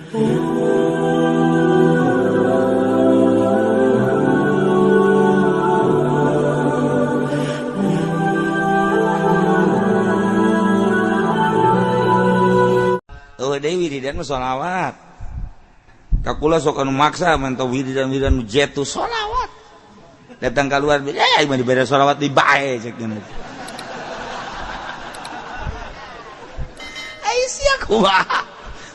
Dewi wiridan sholawat. Kakula sok anu maksa mantau wiridan jetu sholawat. Datang keluar, gimana dibeda sholawat di bae cek gini. Sia kumaha.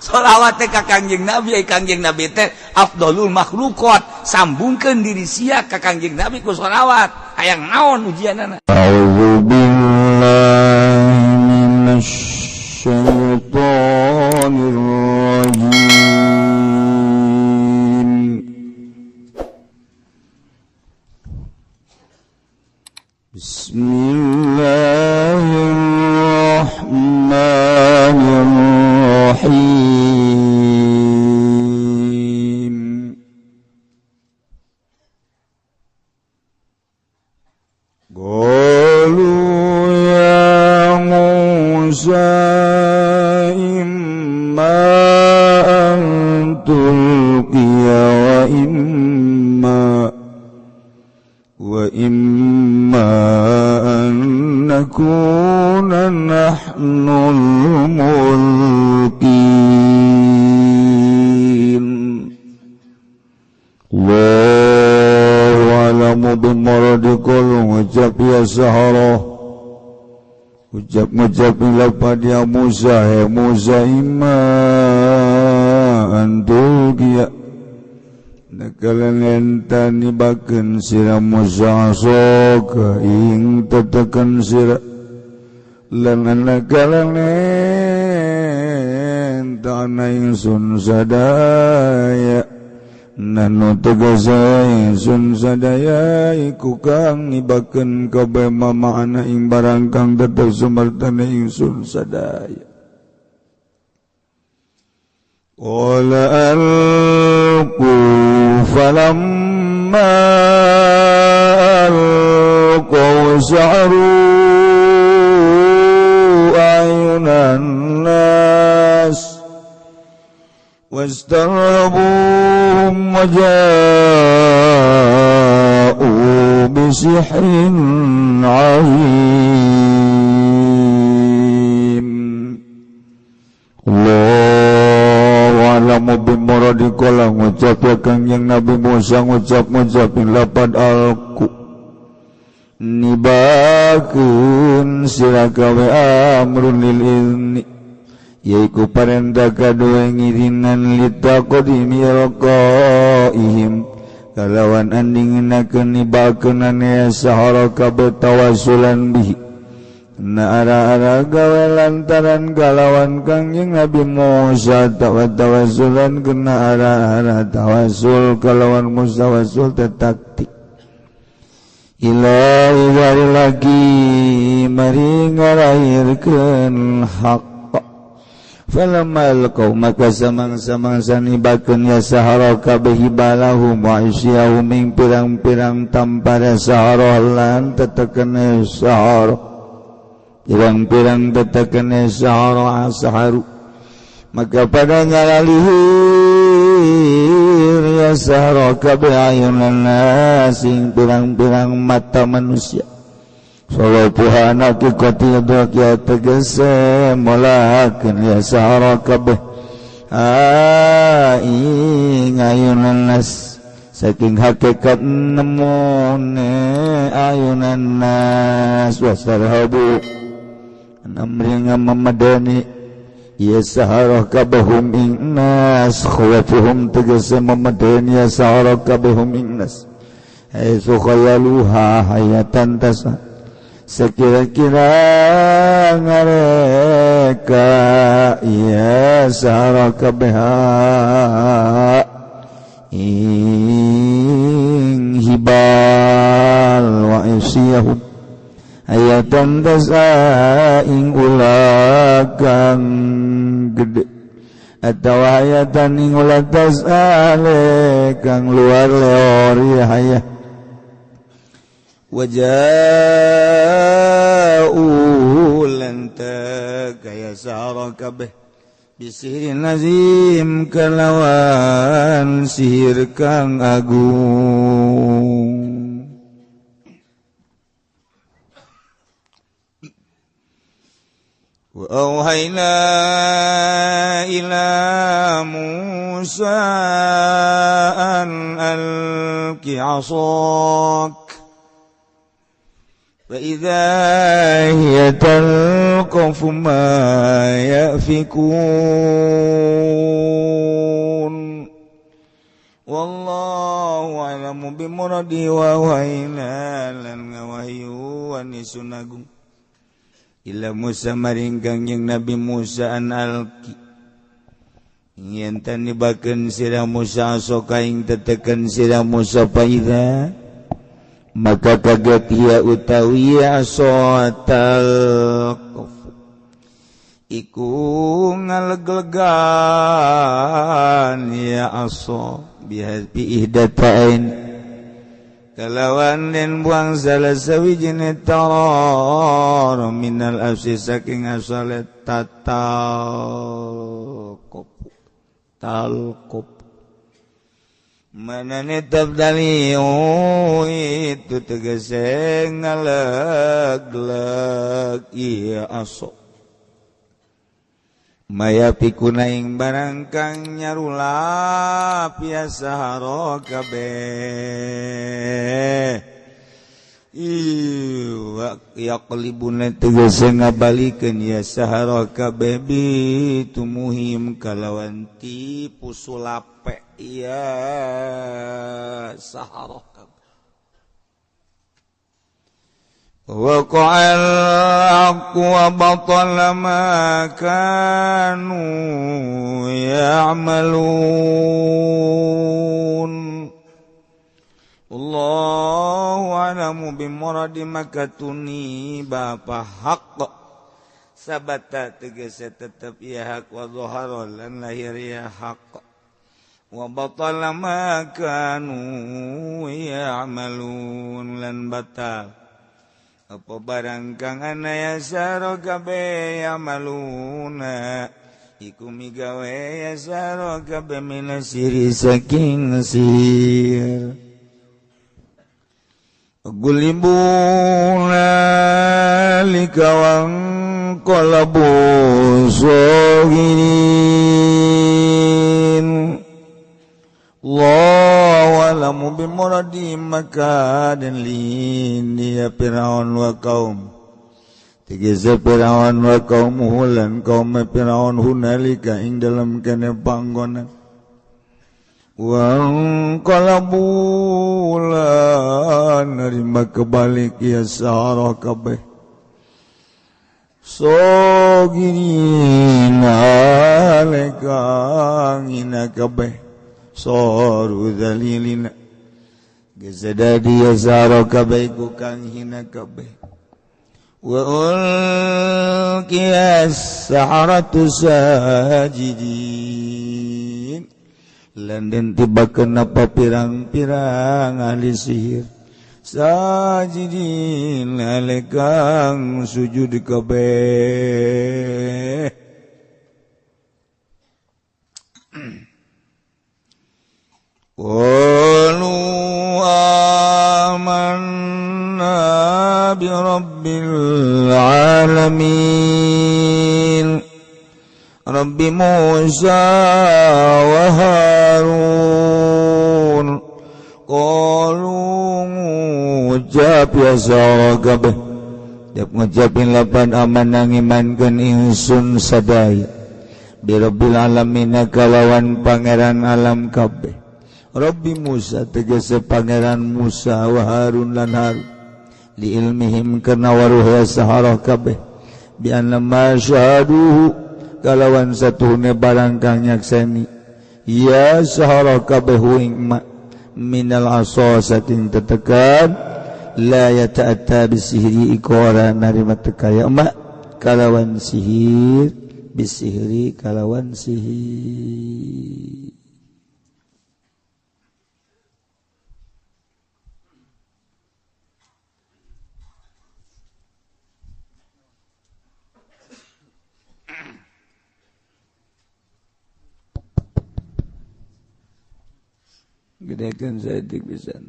Sholawat teh ka Kangjeng Nabi, Kangjeng Nabi teh afdalul makhlukot. Sambungkeun diri sia ka Kangjeng Nabi ku sholawat. Hayang naon ujianana? A'udzu billahi minasy syaitonir rajim. Bismillahirrahmanirrahim. Qalu ya Musa وإما أن نكون نحن الملقين الله أعلم بمرادكم ucap ya Sahara ucap lapad ya Musa imma antul kia nakalan nibakeun sira Musa sok ing tetekeun sira lan nakalan tanah ingsun sadaya nanu tegasa ingsun sadaya iku kang nibakeun kabeh mamaana ing barang kang tetep sumertana ingsun sadaya. Qala alqu falamma alqaw sa'ru ayunan nas wastarhabuhum waja'u bisihrin 'azim. Alamu bimuradikola ngucap ya Kangjeng Nabi Musa ngucap lapad alku nibakeun sira gawe amrun lil ilmi yaiku parentah kadua ngirinan litaqadimi raqaihim kalawan andingenakeun nibakeun ya Sahara kabeh tawassulan bihi na ara-ara gawe lantaran kalawan Kangjeng Nabi Musa tawassulan kena ara-ara tawassul kalawan Musa tawassul tetaktik ilahi dari lagi mari ngalairkeun hak falamal qaum maka samang-samang sanibakeun ya Sahara kabeh hibalahum wa isyahum ing pirang-pirang tampara Sahara lan tetekeun Sahara pirang-pirang tetekeun Sahara asharu maka pada ngalalihir ya Sahara kabeh ayunan sing pirang-pirang mata manusia sawapuhana hakikati ya tegese molakeun ya Sahara kabeh ing ayunan nas saking hakikat nemone ayunan nas wasarhabu amri ngamadani ya Sahara kabehum ing nas khawafuhum tegese mamadani ya Sahara kabehum ing nas aisu khayaluha hayatan tasa sekira-kira ngareka ya Sahara kabeha ing hibal wa isyahum ayatan tasa ing ulakang gede atau ayatan ing ulat tasa kang luar leori hayah waja'u lanta kaya Sahara kabeh Bisihirin lazim kalawan sihir kang agung. Wa auhayna ila Musa an alqi 'asak fa idza hiya talqafu ma yafikun wallahu a'lamu bimuradi wa auhayna lan ngawahyu anisun ila Musa maring Kangjeng Nabi Musa an alqi yen tan nibakeun sira Musa sok aing tetekeun sira Musa paida maka kaget ia utawi asotal iku ngaleglegan ya aso bihi ihdatain kalawan den buang salah sawijine tarar minal afsi saking asal talqop manane tabdali itu tegese ngalegleg iya aso maya pikunaing barang kang nyarulap ya sahara kabeh iwa yaqlibuna tegese ngabalikeun ya sahara kabeh bitumuhim kalawan tipu sulape ya sahara kabeh waqa'al haqqu wa batala ma kanu ya'malun Allahu a'lamu bimuradi makatuni bapa haqq sabata tegese tetep ya hak wa dhahara lan lahir ya haqq wa batala ma kanu ya'malun lan batal apa barang kang ana ya saro kabeh ya maluna iku migawe ya saro kabeh minasiri saking sihir gulibuna likawang qalabu sogirin Allahu a'lamu bimuradi maka dan lini ya Firaun wa kaum tegese Firaun wa kaumuhu lan kaum Firaun hunalika ing dalam kene panggonan wa qalabu lan nerima kebalik ya sarah kabeh sogirin aleka ina kabeh soru dalilina gesedadi ya zaro kabeh ku kang hina kabeh wa ulqiyas saharatu sajidin lan den tibakeun apa pirang-pirang ahli sihir sajidin alekang sujud kabeh qalu amanna bi rabbil alamin rabbi Musa wa Harun qalu ngucap ya saragabeh dap ngucapin lapan amanah ngimankeun ingsun sadaya bi rabbil alamin kalawan pangeran alam kabeh Rabbi Musa tegese pangeran Musa wa Harun lan Harun li ilmihim kana waruh saharah kabeh bi anna ma syahadu kalawan satuhune barang kang nyakseni ya saharah kabeh ing minal asa saking tetekan la yata'atta bisihri ikora narima tekaya mak kalawan sihir bisihri kalawan sihir gedekeun saeutik pisan.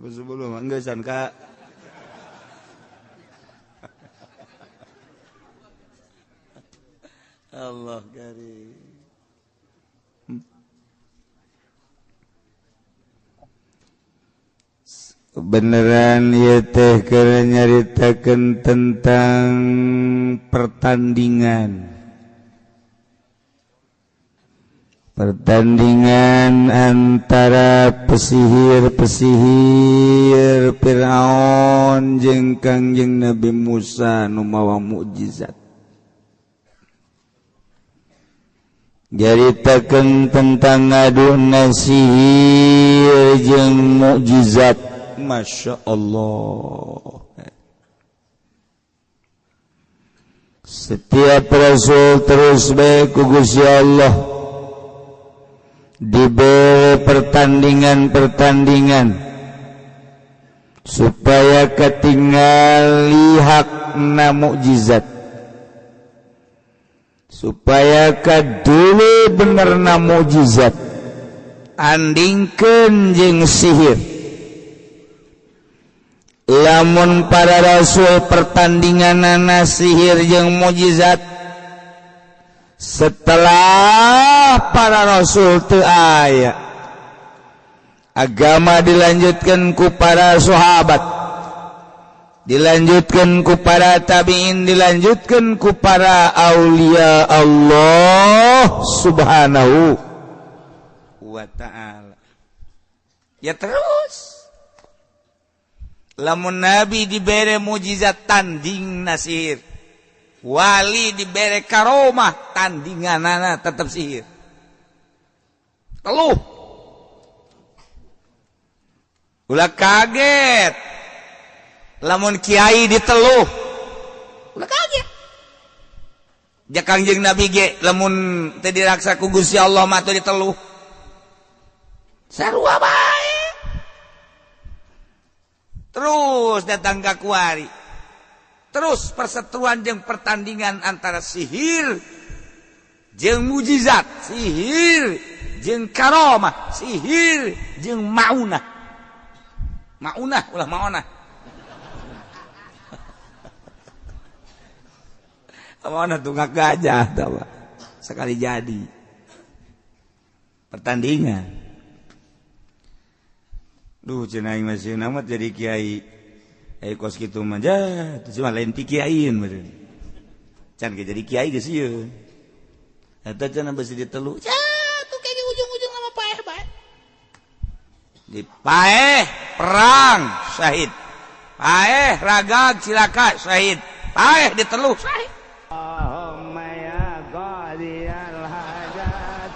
Sebelum enggak san Kak. Allah karim. Beneran ieu teh keur nyaritakeun tentang pertandingan antara pesihir Firaun jeung Kangjeng Nabi Musa nu mawa mukjizat. Nyaritakeun tentang ngaduna sihir jeung mukjizat. Masya Allah. Setiap Rasul terus baik ku Gusti Allah diberi pertandingan supaya ketingali hakna mukjizat, supaya kadulu benerna mukjizat andingkeun jeung sihir. Lamun para rasul pertandinganana sihir jeung mukjizat, setelah para rasul teu aya, agama dilanjutkan ku para sahabat, dilanjutkan ku para tabi'in, dilanjutkan ku para aulia Allah subhanahu wa ta'ala. Ya terus lamun Nabi dibere mukjizat tanding nasir, wali dibere karomah tandinganana tetap sihir. Teluh ulah kaget lamun kiai diteluh, ulah kaget. Ja Kangjeng Nabi ge lamun teu diraksa ku Gusti Allah mah teu diteluh. Sarua bae. Terus datang ka kuari. Terus perseteruan jeung pertandingan antara sihir jeung mukjizat, sihir jeung karomah, sihir jeung maunah. Maunah ulah maunah. Maunah tunggak gajah tah sekali jadi. Pertandingan. Duh cenah aing masih namat jadi kiai. Kos kitu mah jah, cuma lain ti kiaiin meureun. Can ge jadi kiai geus ieu. Eta cenah beusi ditelu. Tuh kayak ujung-ujung nama paeh bae. Di paeh perang syahid. Paeh ragag cilaka syahid. Paeh ditelu syahid. Allahumma ya qadiyal hajat.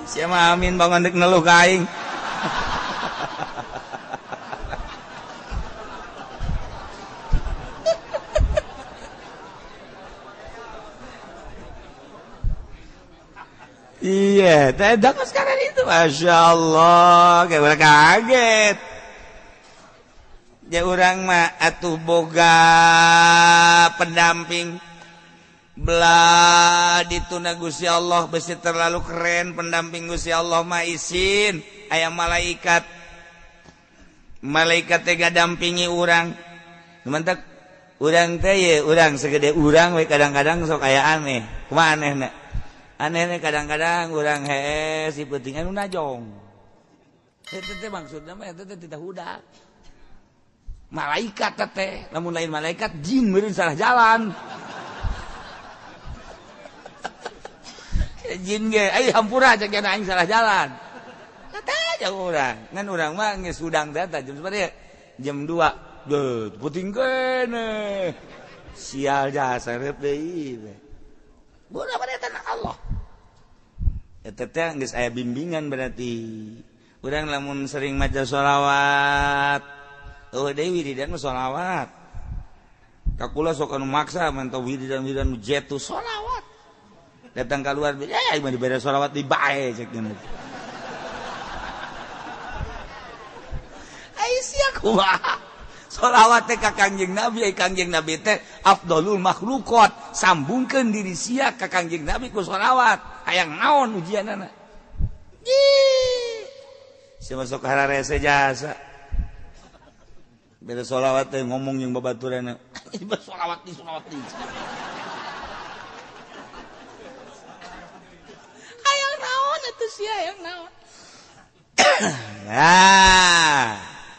Siapa amin bangun dek neluh ka aing. Iya, tidak sekarang itu, masya Allah, kayak udah kaget. Ya orang mah atuh boga pendamping, belah dituna Gusti Allah, besi terlalu keren pendamping Gusti Allah mah isin, aya malaikat teh dampingi orang, mantap. Orang teh ya, orang segede orang, kadang-kadang sok aya aneh, kumaha anehna? Anehnya kadang-kadang orang si pentingan najong. Itu teh maksudnya mah itu teh tidak hudak. Malaikat teh, namun lain malaikat jin meureun salah jalan. Jin ge, hampura aja kena aing salah jalan. Kata aja urang, ngan urang mah geus udang teh jam sabaraha? Jam 2. Deuh, puting kene. Sial jasa rep deui. Bodoh pada tanah Allah. Eta teh geus aya bimbingan berarti. Urang lamun sering maca sholawat, deui wiridan mah sholawat. Kakula sok anu maksa mantau wiridan-wiridan jetu sholawat. datang keluar gimana diberi sholawat di bae cek gini sia kumaha sholawat teh ka Kangjeng Nabi Kangjeng Nabi teh afdalul makhlukot sambungkeun diri sia ka Kangjeng Nabi ku sholawat hayang naon ujianana sia masuk hararese jasa beda sholawat teh ngomong yang babaturanna sholawat di hayang naon atuh sia hayang naon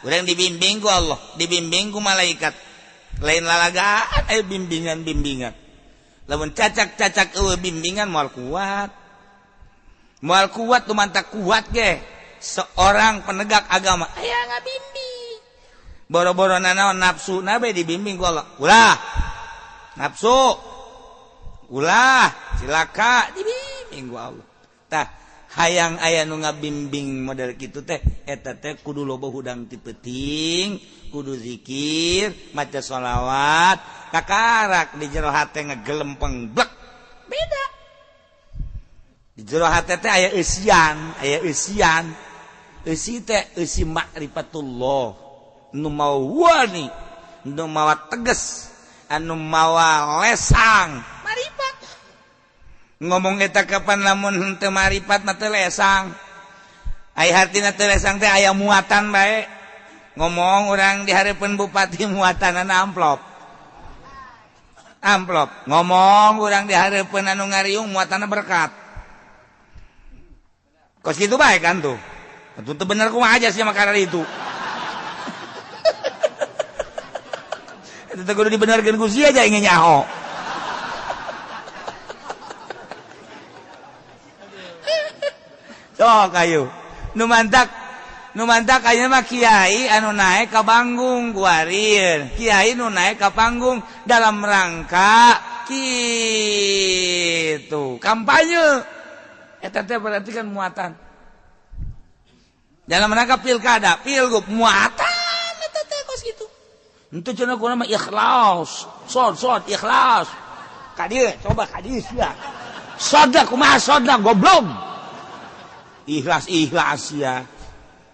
urang dibimbing ku Allah, dibimbing ku malaikat. Lain lalagaan bimbingan. Lamun cacak bimbingan moal kuat. Moal kuat tu mantap kuat ge. Seorang penegak agama aya ngabimbing. Boro-boro nanaon nafsu nabe dibimbing ku Allah. Ulah. Nafsu. Ulah, cilaka dibimbing ku Allah. Tah hayang aya nu ngabimbing model kitu teh eta teh kudu loba hudang ti peuting kudu zikir maca sholawat kakarak di jero hate ngagelempeng blek beda di jero hate teh aya eusian eusi teh eusi ma'rifatullah nu mawa wani nu mawa teges anu mawa lesang marifat ngomong eta kapan lamun henteu marifat mah teu lesang ai hartina teu lesang teh aya muatan bae ngomong urang di hareupeun bupati muatanana amplop ngomong urang di hareupeun anu ngariung muatanna berkat kos kitu bae kan tuh atuh teu bener kumaha aja sih makara itu eta teh kudu dibenerkeun ku sia aja ingin nyaho kayu nu mantak ayeuna mah kiai anu naek ka panggung kuarir kiai nu naek ka panggung dalam rangka kitu kampanye eta teh berarti kan muatan dalam rangka pilkada pilgub muatan eta teh kos kitu henteu cenah kunaon mah ikhlas sod ikhlas ka dieu coba ka dieu sia soda kumaha soda goblok ikhlas ya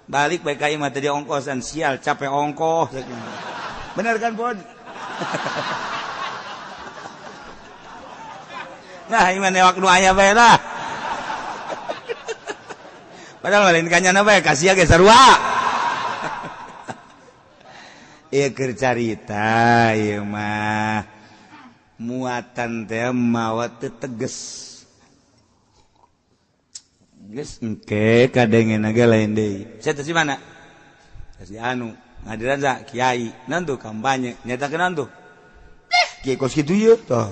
balik baik kayak mah tadi ongkosan sial capek ongkos bener kan Bon nah gimana waktu aya bae lah padahal lain kanyana bae kasih ge sarua ieu keur carita ieu mah muatan teh mawa teu teges geus engke kadengenage lain deui. Saya teh si mana? Si anu ngadiran za kiai. Naon tuh kampanye? Nyatakeun naon tuh? Kiai kos kitu ieu tah.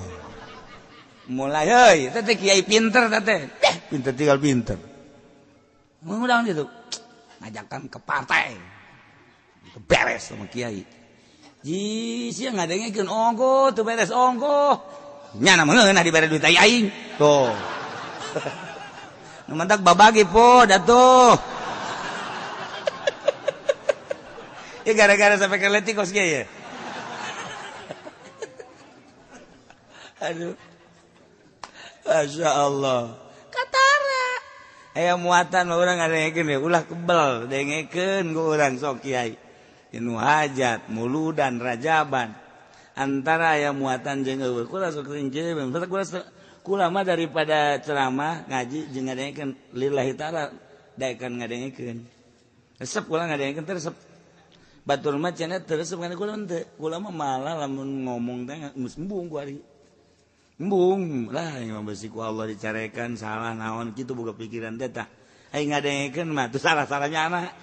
Mulai heuy, eta teh kiai pinter teh teh. Pinter tinggal pinter. Ngundang ditu. Ngajakan ke partai. Beres sama kiai. Ji sia ngadengekeun ongko teu beres ongko. Nya na meunah dibere duit aing. Tuh. Mantak babagi po datuh. Ya gara-gara sampai ke leti kos ya. Aduh. Masya Allah. Katara. Aya muatan mah urang ngadengekeun ya ulah kebel dengekeun ku urang sok kiai. Inu hajat, muludan, rajaban. Antara aya muatan jeung eueuh kula sok rinci kula mah daripada ceramah ngaji jeung ngadengekeun lillahi taala daekan ngadengekeun. Resep kula ngadengekeun teh resep. Batur mah cenah teu resep kana kula teu. Kula mah malah lamun ngomong teh geus embung ku ari. Embung lah yang besi ku Allah dicarekan salah naon kitu boga pikiran teh tah. Aing ngadengekeun mah teu salah-salahnya anak.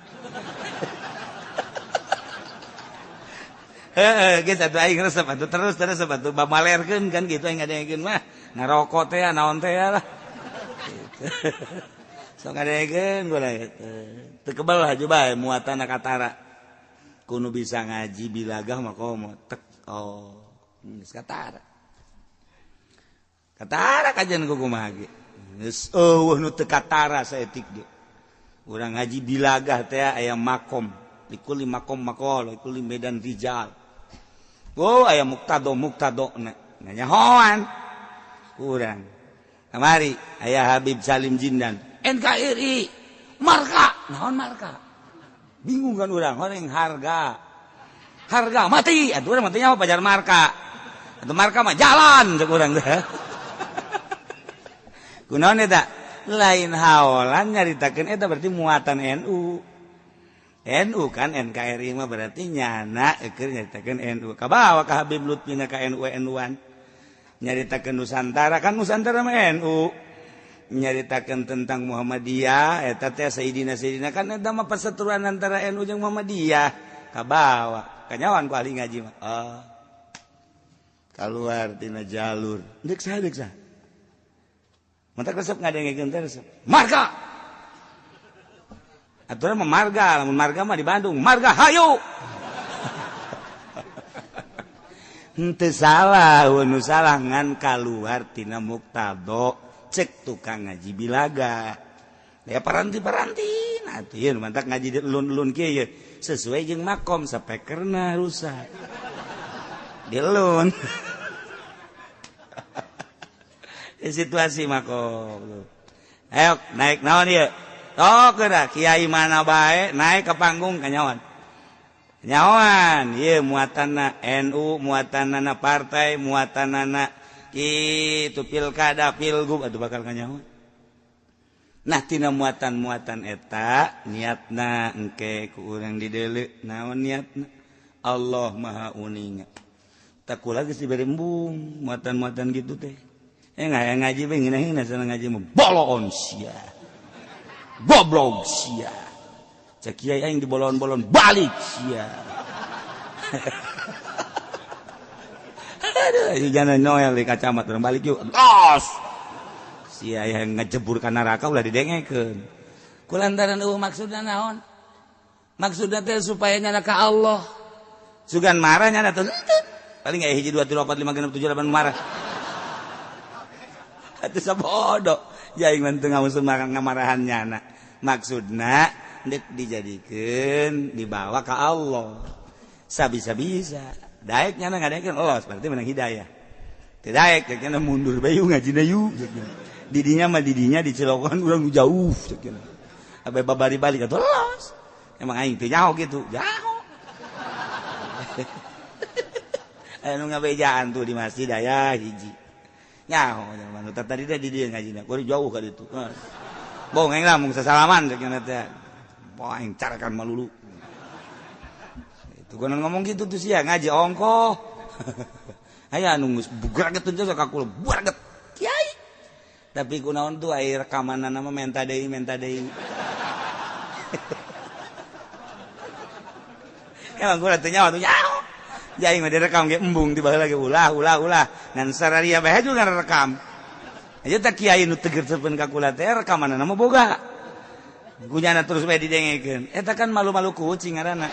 Kita tuh aing resep atuh terus atuh bamalerkeun kan gitu aing ngadengekeun mah ngarokok teh naon teh lah. Sok ngadengekeun gula teu kebal haju bae muatan katara. Kudu bisa ngaji bilagah mah komo tek geus katara. Katara kajian ku kumaha ge. Geus eueuh nu teu katara saeutik ge. Urang ngaji bilagah teh aya makom, likuli makom makol, likuli medan rijal. Aya muktado nanya hoan kurang kamari aya Habib Salim Jindan NKRI marka naon marka bingung kan orang harga mati atuh urang matinya apa pajar marka atuh marka mah jalan cek urang teh kunaon eta lain haolan nyaritakeun eta berarti muatan NU kan NKRI mah berarti nyana keur nyaritakeun NU kabawa ka Habib Lutfina ka NU-NUan nyaritakeun Nusantara kan Nusantara mah NU nyaritakeun tentang Muhammadiyah eta teh Sayyidina kan eta mah persatuan antara NU jeung Muhammadiyah kabawa kanyawan ku ahli ngaji mah keluar tina jalur deuk saha mantap resep ngadengekeun teh resep marga aturan mah marga lamun marga mah di Bandung marga hayu henteu salah nu salah ngan kaluar tina muktado cek tukang ngaji bilaga ya paranti nah atuh ieu mantap ngaji lun-lun kieu ye sesuai jeung makom sapekerna rusak dilun situasi makom ayo naik naon ieu sok da kiai mana bae naik ke panggung kanyawan ieu muatanna NU muatanna partai muatanna kitu pilkada pilgub atuh bakal kanyawan nah tina muatan eta niatna engke ku urang dideuleu naon niatna Allah Maha Uninga takula geus dibere embung muatan gitu teh ngaji be ngeunaheun sana ngaji mah bolon sia goblok sia cek kiai aing dibolon-bolon balik sia aduh jangan noel di kacamat urang balik yuk los sia yang ngejebur ka neraka ulah didengekeun kulantaran maksudna naon maksudna teh supaya nyana ka Allah sugan marah nyana teh paling aya 1 2 3 4 5 6 7 8 marah atuh sabodo jaing mah teu ngamusun ngamarahan nyana maksudna dek dijadikeun dibawa ka Allah sabisa-bisa daek nyana ngadengekeun Allah berarti menang hidayah teu daek cenah mundur bae ngajina yu didinya mah didinya di Cilogon urang jauh cenah abe babari balik atuh los emang aing teu nyaho gitu jauh anu ngabejaan tuh di masjid aya hiji nyaho manu tadi teh di dieu ngajina kudu jauh ka ditu bongeng lah mung sasalaman cenah teh poing carakan malulu itu konon ngomong gitu tuh sia ngaji ongkoh aya anu geus bugraget teh ka kula bugraget kiai tapi kunaon tuh aya rekamanana mah menta deui emang kula teh nyaho tuh nyaho jadi mah direkam ge embung tiba lagi ulah ngan sararia bae juga rekam aja tak kiai nu tegerteupeun ka kula teh rekamanana mah boga gunyana terus bae didengekeun eta kan malu-malu kucing ngaranna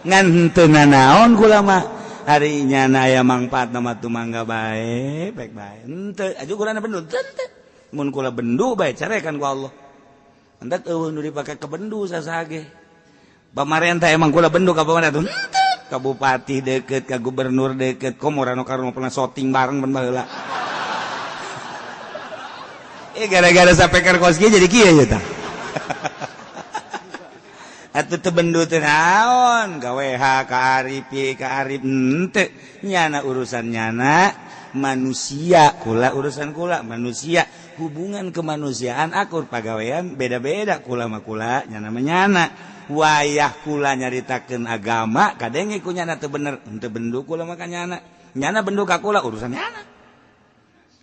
ngan henteu nanaon kula mah hari nyana aya mangpaatna mah tu mangga bae baik bae henteu aju kurana bendu teu mun kula bendu bae carekan ku Allah entek eueuh nu dipake ke bendu sasage pamarentah emang kula bendu ka pamarentah ka bupati deket ka gubernur deket komorano karno pernah shooting bareng ban baheula gara-gara sapeker kos ge jadi kieu eta atuh teu bendu teh naon ka WH ka Arif ka Arif henteu nyana urusan nyana manusia kula urusan kula manusia hubungan kemanusiaan akur pagawean beda-beda kula mah kula nyana menyana wayah kula nyaritakeun agama kadenge ku nyana teu bener henteu bendu kula mah ka nyana bendu ka kula urusan nyana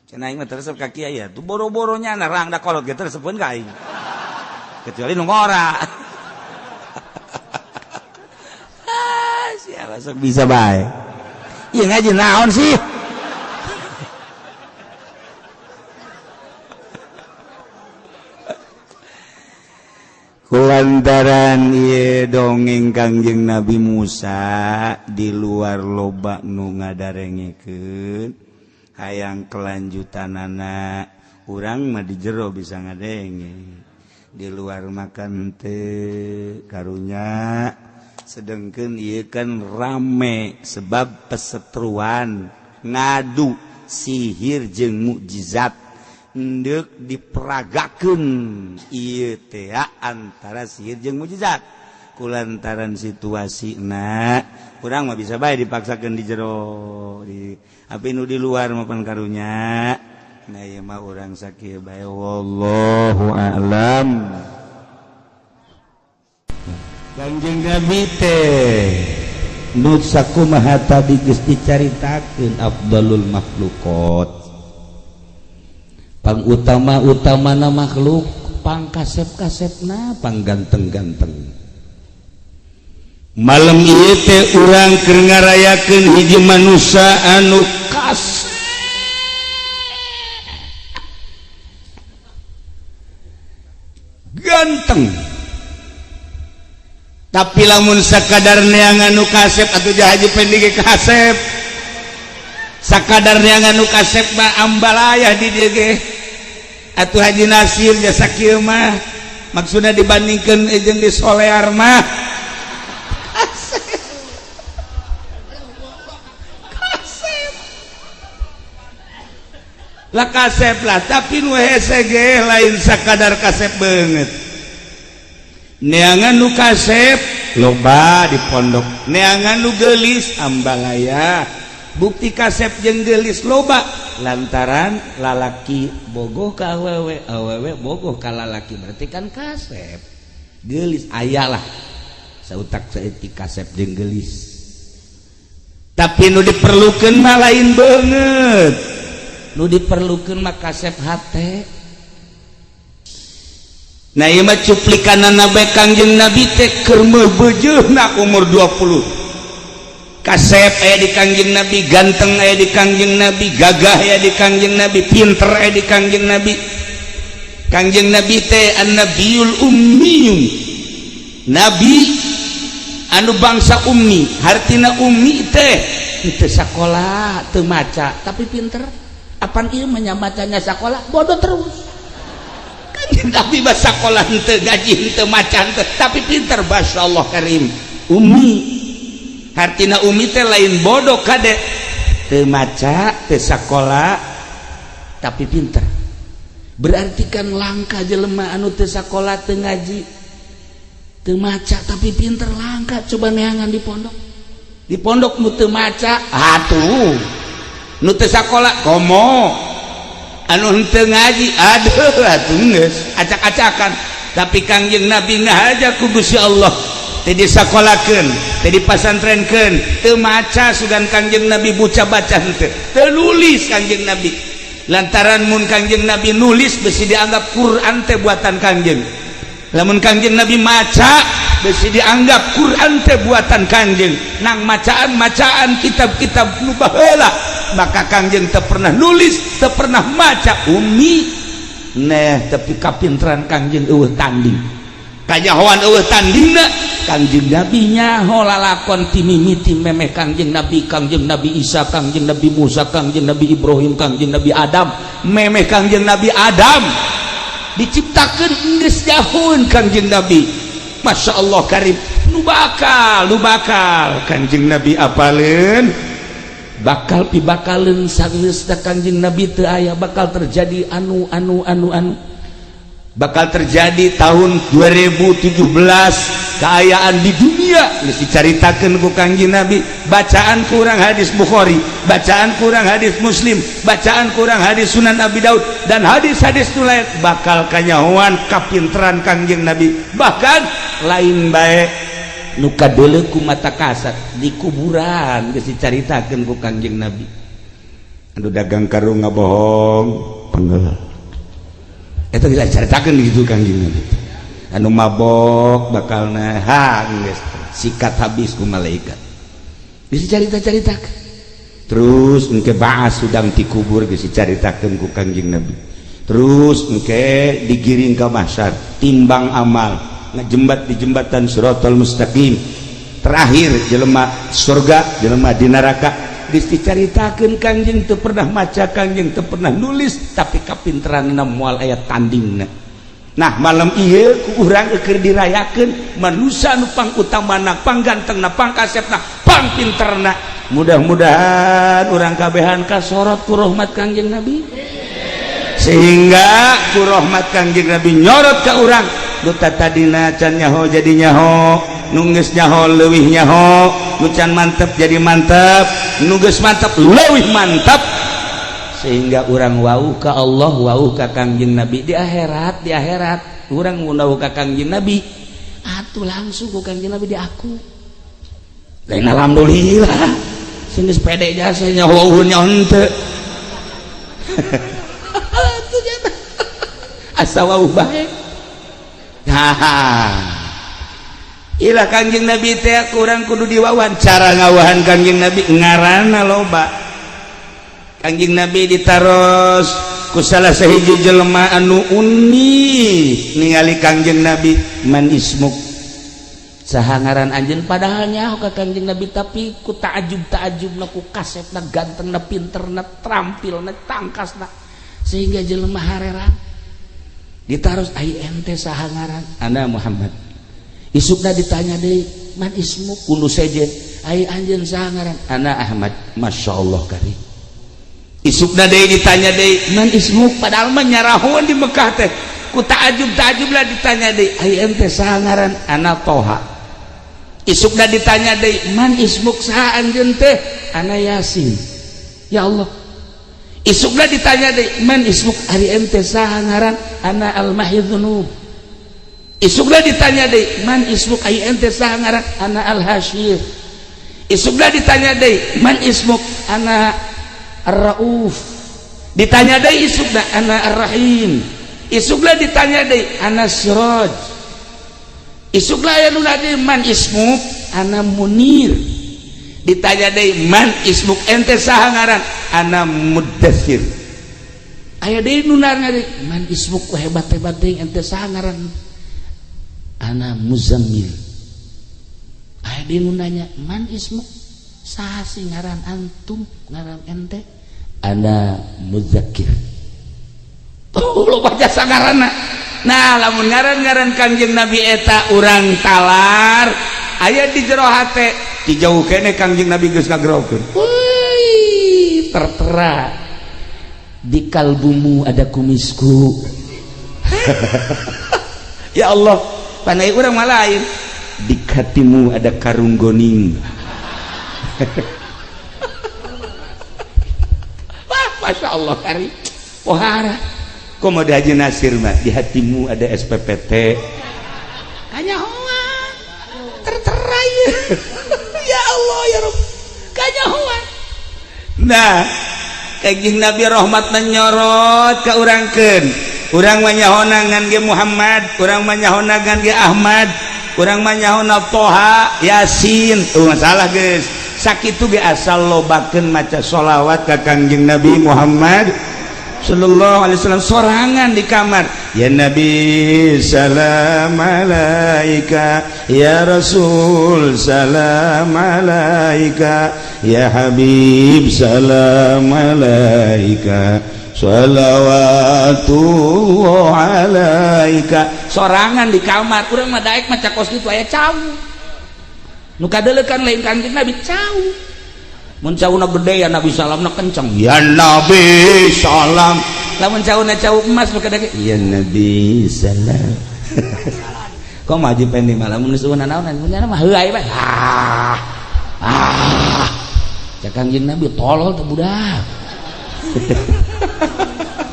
cenah aing mah teresep ka kiai ya tuh boro-boro nyana rang da kolot ge teresepkeun ka aing kecuali nu ngora sia sok bisa bae ieu ngaji naon sih kulantaran ieu dongeng Kangjeng Nabi Musa di luar loba nu ngadarengekeun hayang kelanjutanana urang mah di jero bisa ngadenge di luar makan teh karunya sedangkan ieu kan rame sebab pesetruan ngadu sihir jeung mukjizat hendeuk diperagakeun ieu teh antara sihir jeung mukjizat kulantaran situasina urang mah bisa bae dipaksakeun di jero di api nu di luar mapan karunya nah ieu mah urang sakieu bae wallahu a'lam. Kanjeng Nabi teh nu sakumaha tadi geus dicaritakeun afdalul makhlukot pangutama-utamana makhluk pangkasep-kasepna pangganteng-ganteng malam ieu teh urang keur ngarayakeun hiji manusia anu kasep ganteng tapi lamun sakadar neangan nu kasep atuh haji pendek kasep sakadar neangan nu kasep mah ambalayah di dieu ge atuh haji nasir jasa kieu mah maksudna dibandingkeun jeung di solear mah kasep lah kasep lah tapi nu hese ge lain sakadar kasep beungeut neangan nu kasep loba di pondok neangan nu geulis ambalaya bukti kasep jeung geulis loba lantaran lalaki bogoh ka awewe awewe bogoh ka lalaki berarti kan kasep geulis ayalah sautak saeutik kasep jeung geulis tapi nu diperlukeun mah lain beungeut nu diperlukeun mah kasep hate. Nah ieu mah cuplikanana bae Kangjeng Nabi teh keur meubeujeuhna umur 20 kasep aya di Kangjeng Nabi ganteng aya di Kangjeng Nabi gagah aya di Kangjeng Nabi pinter aya di Kangjeng Nabi Kangjeng Nabi teh an-nabiyul ummiyun nabi anu bangsa ummi hartina ummi teh teu sakola teu maca tapi pinter apan ieu mah nyamacanya sakola bodoh terus tapi bahasa sekolah henteu gaji henteu maca henteu tapi pinter masyaallah karim ummi hartina ummi teh lain bodoh kade teu maca teu sakola tapi pinter berarti kan langka jelema anu teu sakola teu ngaji teu maca tapi pinter langka coba neangan di pondok nu teu maca atuh nu teu sakola komo anu henteu ngaji aduh atuh geus acak-acakan tapi Kangjeng Nabi ngahaja ku Gusti Allah teh disakolakeun teh dipasantrenkeun teu maca sugan Kangjeng Nabi buca baca henteu teu nulis Kangjeng Nabi lantaran mun Kangjeng Nabi nulis besi dianggap Quran teh buatan Kangjeng lamun Kangjeng Nabi maca besi dianggap Quran teh buatan Kangjeng nang macaan kitab-kitab nu baheula maka Kangjeng teu pernah nulis teu pernah maca ummi nah tapi kapinteran Kangjeng eueuh tanding kanyahoan eueuh tandingna Kangjeng Nabi nyaho lalakon ti mimiti memeh Kangjeng Nabi Isa Kangjeng Nabi Musa Kangjeng Nabi Ibrahim Kangjeng Nabi Adam memeh Kangjeng Nabi Adam diciptakeun geus jahun Kangjeng Nabi Masya Allah karim nu bakal Kangjeng Nabi apaleun bakal pibakaleun sageusna Kangjeng Nabi teu aya bakal terjadi anu bakal terjadi tahun 2017 keayaan di dunia geus dicaritakeun ku Kangjeng Nabi bacaan kurang hadis Bukhari bacaan kurang hadis Muslim bacaan kurang hadis Sunan Abi Daud dan hadis-hadis lain bakal kanyahoan kapinteran Kangjeng Nabi bahkan lain bae nu kadeuleu ku mata kasat di kuburan geus dicaritakeun ku Kangjeng Nabi anu dagang karung ngabohong penggel eta geus dicaritakeun gitu Kangjeng Nabi anu mabok bakalna geus sikat habis ku malaikat geus dicarita-caritakeun terus engke baas sudang ti kubur geus dicaritakeun ku Kangjeng Nabi terus engke digiring ka mahsyar timbang amal ngejembat di jembatan Shiratal Mustaqim terakhir jelema surga jelema di neraka geus dicaritakeun Kangjeng teu pernah maca Kangjeng teu pernah nulis tapi kapinteranna moal aya tandingna Nah malam iya ku urang keur dirayakeun manusia nu pang utamana pang gantengna pang kasepna pang pinterna mudah-mudahan urang kabehan kasorot ku rahmat Kangjeng Nabi sehingga ku rahmat Kangjeng Nabi nyorot ka urang duta tadina can nyaho jadi nyaho nu geus nyaho leuwih nyaho nu can mantep jadi mantep nu geus mantep leuwih mantep sehingga urang wau ka Allah wau ka Kangjeng Nabi di akhirat urang wau ka Kangjeng Nabi atuh langsung ku Kangjeng Nabi di aku lain alhamdulillah sing geus pede jasa nyahoeun nya henteu atuh jana asa wau bae ilah Kangjeng Nabi teh urang kudu diwawancara ngawahan Kangjeng Nabi ngaranna loba Kangjeng Nabi ditaros ku salah sahiji jelema anu unik ningali Kangjeng Nabi man ismuk saha ngaran anjeun padahal nyaho ka Kangjeng Nabi tapi ku taajub-taajubna ku kasepna gantengna pinterna trampilna tangkasna sehingga jelema hareran ditaros ai ente saha ngaran ana Muhammad isukna ditanya deui man ismuk kudu sejen ai anjeun saha ngaran ana Ahmad masyaallah kari isukna deui ditanya deui man ismuk padahal mah nyarahoan di Mekah teh ku taajub lah ditanya deui ai ente saha ngaran ana Toha isukna ditanya deui man ismuk saha anjeun teh ana Yasin ya Allah isukna ditanya deui man ismuk ari ente saha ngaran ana Al-Mahidzunub isukna ditanya deui man ismuk ai ente saha ngaran ana Al-Hasyir isukna ditanya deui man ismuk ana Ar-Rauf ditanya deui isukna ana Ar-Rahim isukna ditanya deui ana Siraj isukna aya nu deui man ismuk ana Munir ditanya deui man ismuk ente saha ngaran ana Muddatsir aya deui nu deui man ismuk hebat-hebat deui ente saha ngaran ana Muzammil aya deui nu nanya man ismuk saha sing ngaran antum ngaran ente ana Mudzakir lo baca sangarana nah lamun ngaran-ngaran Kangjeng Nabi eta urang talar aya di jero hate di jauh kene Kangjeng Nabi geus ngagrokeun woi tertera di kalbumu ada kumisku ya Allah panai urang mah lain di hatimu ada karung goning Masya Allah kari pohara komoda aja Nasir mah di hatimu ada SPPT kanyahoan tertera ya Allah ya Rabb kanyahoan nah Kangjeng Nabi rahmat menyorot ka urangkeun urang mah nyahona ngan ge Muhammad urang mah nyahona ngan ge Ahmad urang mah nyahona Toha Yasin salah geus sakitu ge asal lobakeun maca sholawat ka Kangjeng Nabi Muhammad sallallahu alaihi wasallam sorangan di kamar ya Nabi salam alaika ya Rasul salam alaika ya Habib salam alaika sholawatullah alaika sorangan di kamar urang mah daek maca kos kitu aya cau nu kadeulekan lain Kangjeng Nabi cau mun cauna gede ya Nabi salamna kencang ya Nabi salam lamun cauna cau emas maka dake ya Nabi salam kok mah jipen di malam mun sueunan naon mun mah heuai bae cak Kangjeng Nabi tolol teh budak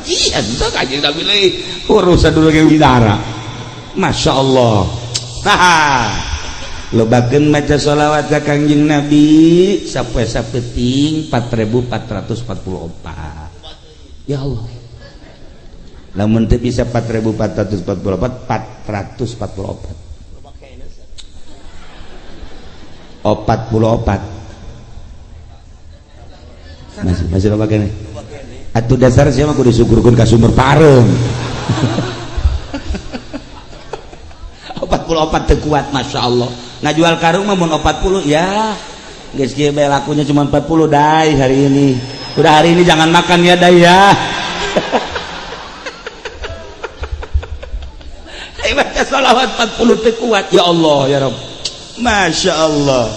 iya itu Kangjeng Nabi lagi urusan dulu ke bidara Masya Allah lobakeun maca sholawat ka Kangjeng Nabi sapoe sapeting 4444 ya Allah lamun teu bisa 4444 444 masih loba kene atuh dasar sia mah kudu disyukurkeun ka sumur pareung 44 teu kuat Masya Allah ngajual karung mah mun 40 ya geus kieu bae lakunya cuma 40 dai hari ini udah hari ini jangan makan ya dai ya shalawat 40 teu kuat ya Allah ya Rabb. Masya Allah.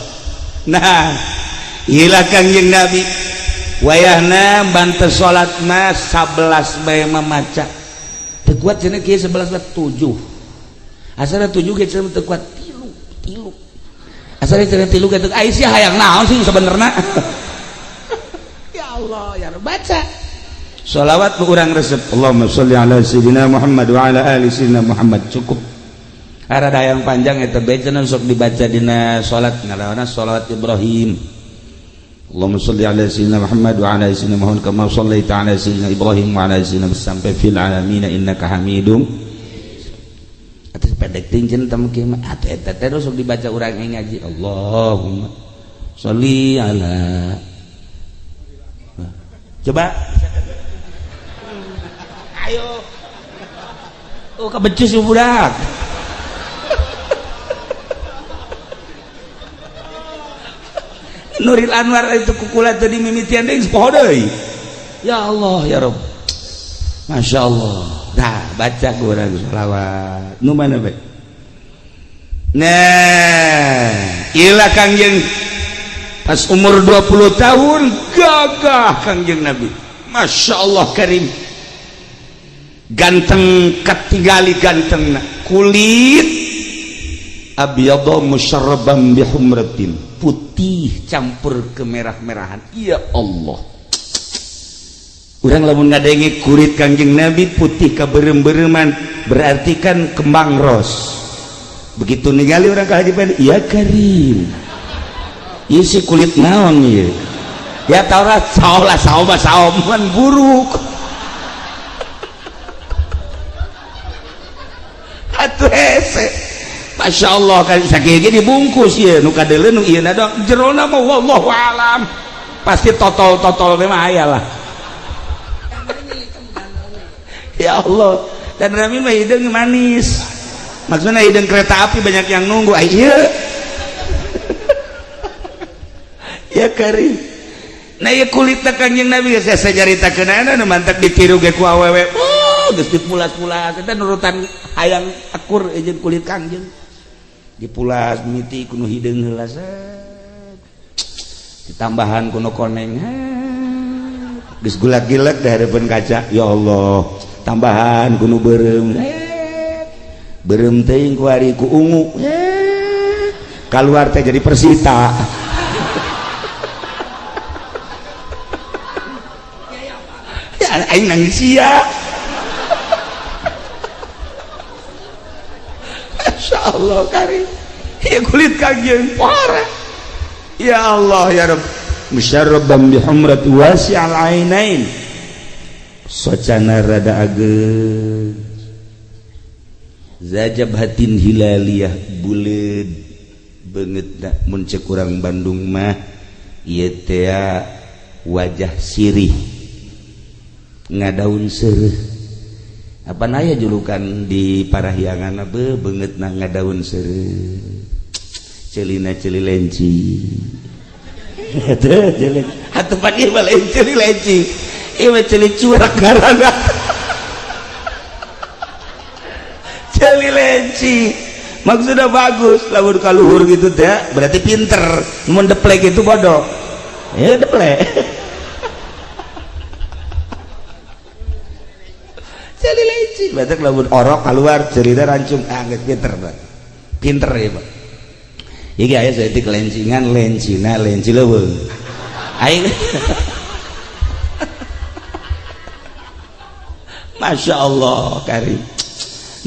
Nah ilah Kangjeng Nabi wayahna bantu salat mah 11 bae mamaca teu kuat cenah kieu 11 mah 7 asal 7 ge cenah teu kuat 3 asal cenah 3 ge teu Aisyah hayang naon sih sebenarnya. Ya Allah ya Rabb baca shalawat urang resep Allahumma sholli ala sayyidina Muhammad wa ala ali sayyidina Muhammad cukup. Arada yang panjang eta bae sok dibaca dina salat ngaranna shalawat Ibrahim. Allahumma sholli ala sayyidina Muhammad wa ala sayyidina Muhammad kama shallaita ala sayyidina Ibrahim wa ala sayyidina sampai fil alamin innaka Hamidum. Atuh pendek tingceun teh kieu mah atuh eta teh sok dibaca urang ngaji Allahumma sholli ala. Coba ayo. Oh kabecus budak. Nuril Anwar itu kukula tadi mimitian deui poho deui. Ya Allah ya Rabb. Masya Allah. Dah baca urang shalawat. Nu mana bae? Nah, ilah Kangjeng pas umur 20 tahun gagah Kangjeng Nabi. Masya Allah karim. Ganteng katingali gantengna. Kulit abyadha musyarraban bihumratin. Putih campur kemerah-merahan. Ya Allah. Urang lamun ngadenge kulit Kangjeng Nabi putih kaberem-bereman berarti kan kembang ros. Begitu ningali orang kahajipan, ya Karim. Ieu si kulit naon ieu? Ya Taurat saolah saoman buruk. Atuh hese. Masya Allah kan sakit dibungkus ya nu kadeuleun nu ieu na dong jerona mah wallahu alam pasti totol memang aya lah. Ya Allah dan Ramin mah hideung manis maksudnya hideung kereta api banyak yang nunggu ieu ya Karim. Nah ieu kulit Kangjeng Nabi saya sajaritakeun nu mantap ditiru ge ku awewe geus dipulas-pulas eta nurutan hayang akur jeung kulit Kangjeng dipulas mimiti kuno hideung heula ditambahan kuno koneng geus gulag-gilag da hareupeun kaca ya Allah tambahan kuno beureum teuing ku ari ku ungu kaluar teh jadi Persita ya aing nangis sia. Masya Allah Karim. Ya kulit Kangjeng parah. Ya Allah ya Rabb. Musyarraban bihumrat wasi'al ainain. Socana rada ageus. Zajabhatin hilaliyah buleud beungeutna mun ceuk urang Bandung mah ieu teh wajah sirih. Ngadaun seureuh. Apa naya julukan di parahyangan apa beungeut na ngadaun seureuh celina celi lenci atuh celi atuh pan ieu mah lain celi lenci ieu mah celi curak ngaranna celi lenci maksudnya bagus lamun kaluhur gitu teh berarti pinter mun deplek itu bodoh ya deplek celi lenci batak lamun orok keluar cerita rancung geus pinter ya Pak. Iki aya saeutik lencingan lencina lenci leuweung aing Masya Allah Karim.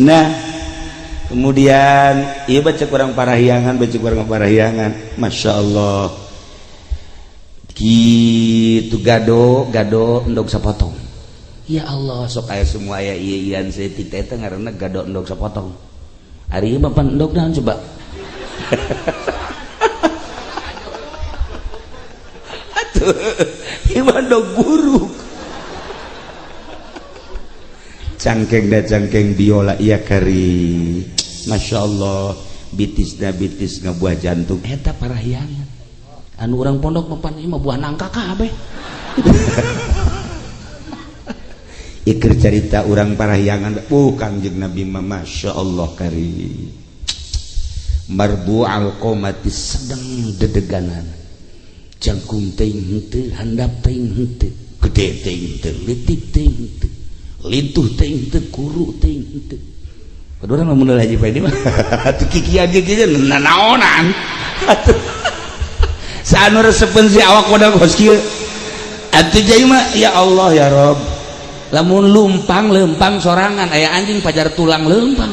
Nah kemudian ieu baca kurang parahyangan Masya Allah kitu gado endog sapotong. Ya Allah sok aya semua aya ieu-ieuan saeutik teh ngaranna gado endog sapotong. Ari ieu bapak endog naon coba? Atuh, ieu endog buruk. Cangkeng biola iya Kari. Masya Allah bitis ngabuah jantung eta parahyangan. Anu urang pondok mapan ieu mah buah nangka kabeh. ikir cerita orang parahyangan Kangjeng Nabi Masya Allah kari marbu alqomati sedang dedeganan jangkung ting henteu handap ting henteu gede ting henteu litik ting henteu lintuh ting henteu kuru ting henteu padahal mah mun Haji Paidi mah atuh kikian kikian nanaonan atuh saanu resepen si awak modal kos kieu atuh jadi mah ya Allah ya Rob lamun lempang sorangan aya anjing pajar tulang lempang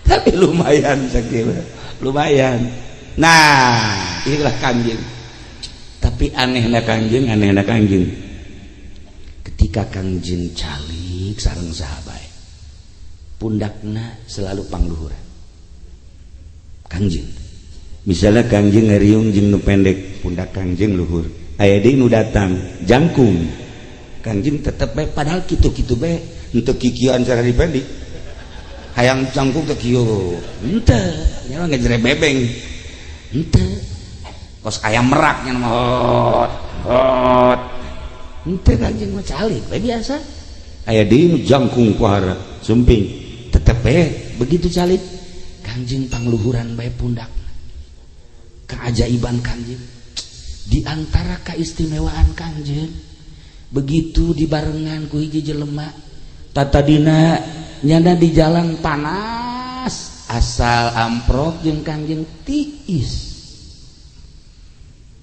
tapi lumayan sakieu lumayan. Nah inilah Kangjeng tapi anehna Kangjeng ketika Kangjeng calik sareng sahabat pundakna selalu pangluhuran Kangjeng misalnya Kangjeng ngeriung jeung nu pendek pundak Kangjeng luhur aya deui nu datang jangkung Kangjeng tetep bae padahal kitu-kitu bae henteu kikieuan cara dipendek hayang jangkung teh kieu henteu nya ngejere bebeng henteu kos aya meraknya mah hot henteu Kangjeng mah calik bae biasa aya deui jangkung pohara sumping tetep bae begitu calik Kangjeng pangluhuran bae pundak keajaiban Kangjeng di antara keistimewaan Kangjeng begitu dibarengan ku hiji jelema tatadina nyana di jalan panas asal amprok jeung Kangjeng tiis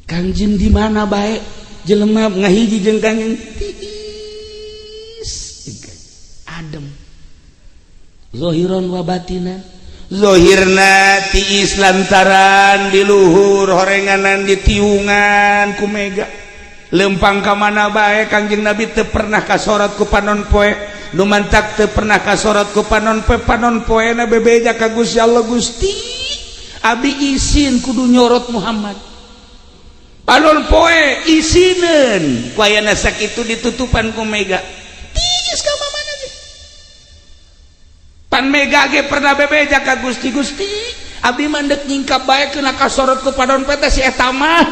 Kangjeng di mana bae jelema ngahiji jeung Kangjeng tiis adem zahiran wa batinan zahirna tiis lantaran di luhur horenganan di tiungan ku mega lempang ka mana bae Kangjeng Nabi teu pernah kasorat ku panon poe nu mantak teu pernah kasorat ku panon poena bebeja ka Gusti Allah Gusti abdi isin kudu nyorot Muhammad panon poe isinen ku aya sakitu ditutupan ku mega tiis ka mana ge pan mega ge pernah bebeja ka Gusti abdi mandek nyingkap bae kena kasorat ku panon poe teh si eta mah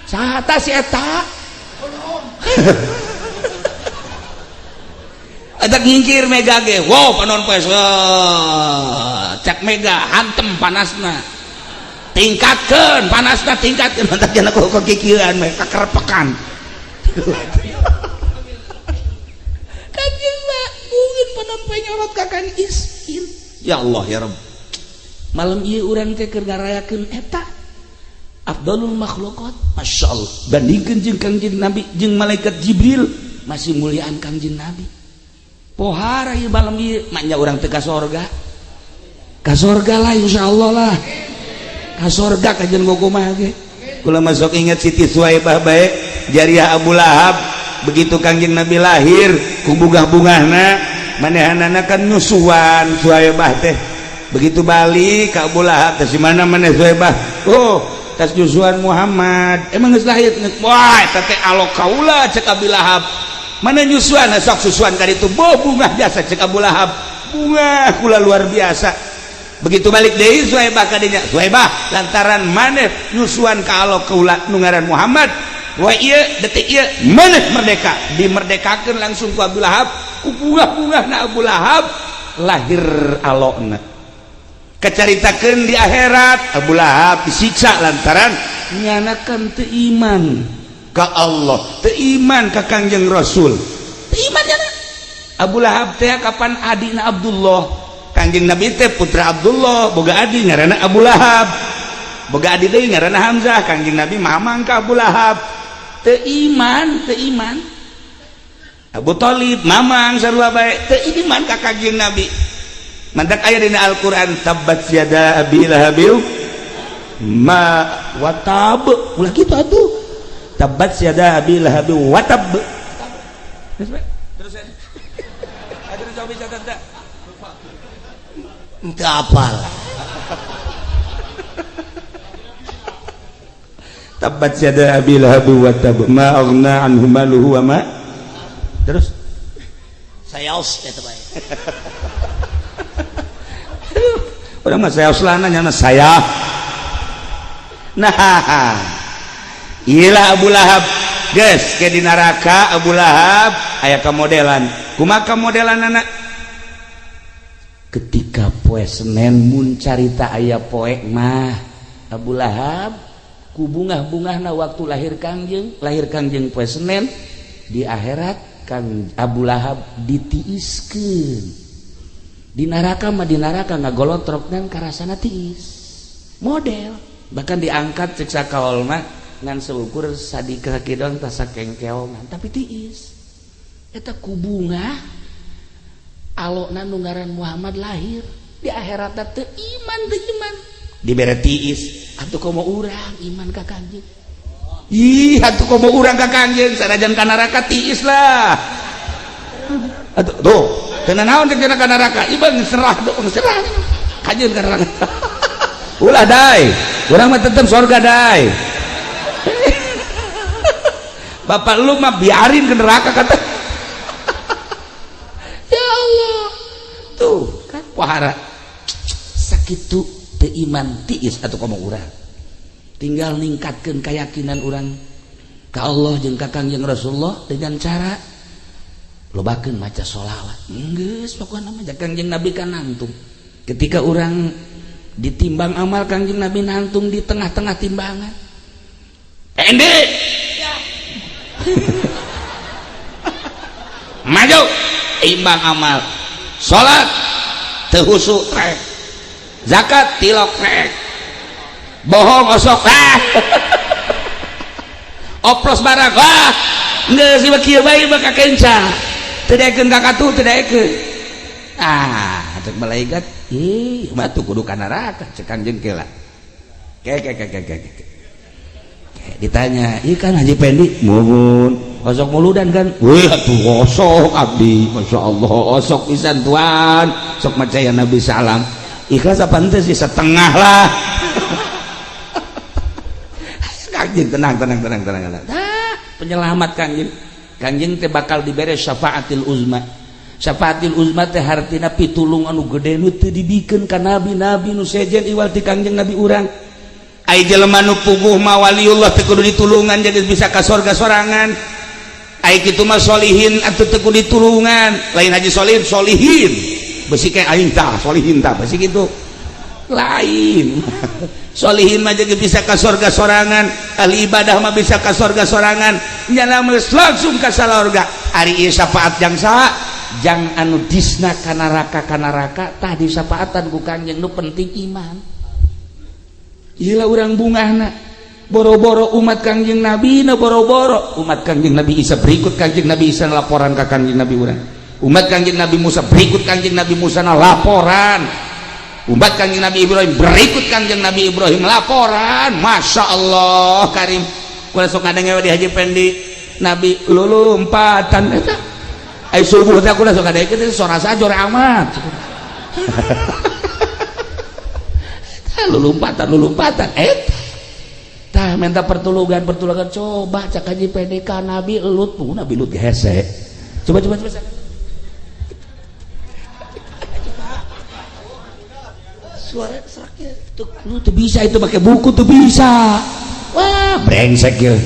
saha tah si eta ada ngingkir mega ge wow panon poe cek mega hantem panasna tingkatkeun panasna tingkatkeun mantak jana ku kikieuan we kakerepekan Kangjeng mah mungkin panon poe nyorot ka Kang Isin ya Allah ya Rabb malam ieu urang teh keur ngarayakeun eta afdalul makhluqat Masya Allah bandingkeun jeung Kangjeng Nabi jeung malaikat Jibril masih muliaan Kangjeng Nabi pohara ieu malam ieu manya urang teh ka sorga lah insyaallah lah ka sorga kajian kumaha ge kula masuk inget Siti Suwaibah bae jariah Abu Lahab begitu Kangjeng Nabi lahir ku bungah-bungahna manehanana kan nyusuan Suwaibah teh begitu balik ka Abu Lahab teh si mana maneh Suwaibah oh tas nyusuan Muhammad emang geus lahir wah eta teh alok kaula cek Abi Lahab mana nyusuan sok susuan ka ditu bunga biasa cek Abu Lahab bunga kula luar biasa begitu balik deui Suwaibah ka dinya Suwaibah lantaran maneh nyusuan ka alok kaula nu ngaran Muhammad wa ieu detik ieu maneh merdeka dimerdekakeun langsung ku Abu Lahab ku bunga-bungahna Abu Lahab lahir alokna kecaritakeun di akhirat Abu Lahab disiksa lantaran nyanakan teu iman ka Allah teu iman ka Kangjeng Rasul teu iman nya Abu Lahab teh kapan adina Abdullah Kangjeng Nabi teh putra Abdullah boga adi ngaranna Abu Lahab boga adi deui ngaranna Hamzah Kangjeng Nabi mamang ka Abu Lahab teu iman Abu Thalib mamang sarua bae teu iman ka Kangjeng Nabi mantak aya dina Al-Qur'an tabbat yada abi lahabil ma watab ulah kitu atuh tabbat yada abi lahabil watab terus ada jawab catat dah entah apal tabbat yada abi lahabil watab ma aghna anhu maluhu wa ma terus sayaos eta bae orang mah saya uslana nyana saya nah iyalah Abu Lahab guys kayak di neraka Abu Lahab aya kamodelan kumaha modelan anak ketika poe Senin mun carita aya poe mah Abu Lahab ku bungah-bungahna waktu lahir kangjeng poe Senin di akhirat Kang Abu Lahab ditiiskeun di neraka ngagolotroknan karasana tiis model bahkan diangkat siksa kaol mah ngan seukur sadika kidon tasa kengkeongan tapi tiis eta ku bunga alokna nu ngaran Muhammad lahir di akhirat teu iman dibere tiis atuh komo urang iman ka kanjeng ih atuh komo urang ka kanjeng sanajan ka neraka tiis lah atuh tuh teu naon teh ka neraka iban serah kanjeng ka neraka ulah dai urang mah tetep surga dai bapak lu mah biarin ke neraka kata ya Allah tuh kan pahara sakitu teu iman tiis atuh komo urang tinggal ningkatkeun keyakinan urang ka Allah jeung ka Kangjeng Rasulullah dengan cara lobakeun maca sholawat geus pokona mah Kangjeng Nabi kan nantung ketika urang ditimbang amal Kangjeng Nabi nantung di tengah-tengah timbangan ende maju imbang amal salat teu husuk rek zakat tilok rek bohong osok oplos barang geus ieu kieu bae mah kakenca teu daekeun ka katu teu daekeun cek malaikat ih mah tuh kudu ka neraka cek Kangjeng keula ditanya ikan Haji Pendi mumun osok muludan kan wih atuh osok abdi Masya Allah osok pisan tuan sok macaya Nabi salam ikhlas apa ente sih setengah lah Kangjeng tenang penyelamat Kangjeng teh bakal dibere syafaatil uzma teh hartina pitulung anu gede nu teu dibikeun ka nabi-nabi nu sejen iwal ti Kangjeng Nabi urang ai jelema nu puguh mah waliullah teu kudu ditulungan jadi bisa ka surga sorangan ai kitu mah solihin atuh teu kudu ditulungan lain haji solihin besi kayak aing tah solihin tah besi kitu lain solihin mah jadi bisa ka surga sorangan ahli ibadah mah bisa ka surga sorangan nyana langsung ka surga ari ieu syafaat jang saha jang anu disna ka neraka tah disapaatan ku Kangjeng nu penting iman iyalah urang bungahna boro-boro umat Kangjeng Nabi na boro-boro umat Kangjeng Nabi Isa berikut Kangjeng Nabi Isa laporan ka Kangjeng Nabi urang umat Kangjeng Nabi Musa berikut Kangjeng Nabi Musa na laporan umat Kangjeng Nabi Ibrahim berikut Kangjeng Nabi Ibrahim laporan Masya Allah karim kulah sok ngadengewe di Haji Pendi Nabi lulumpatan eta ai subuh teh kulah sok ngadengewe teh sora sajor amat lulumpatan tah minta pertulungan coba cak Haji PDK Nabi Lut Nabi Lut hese coba suara seraknya tuh bisa itu pakai buku tuh bisa wah brengsek ya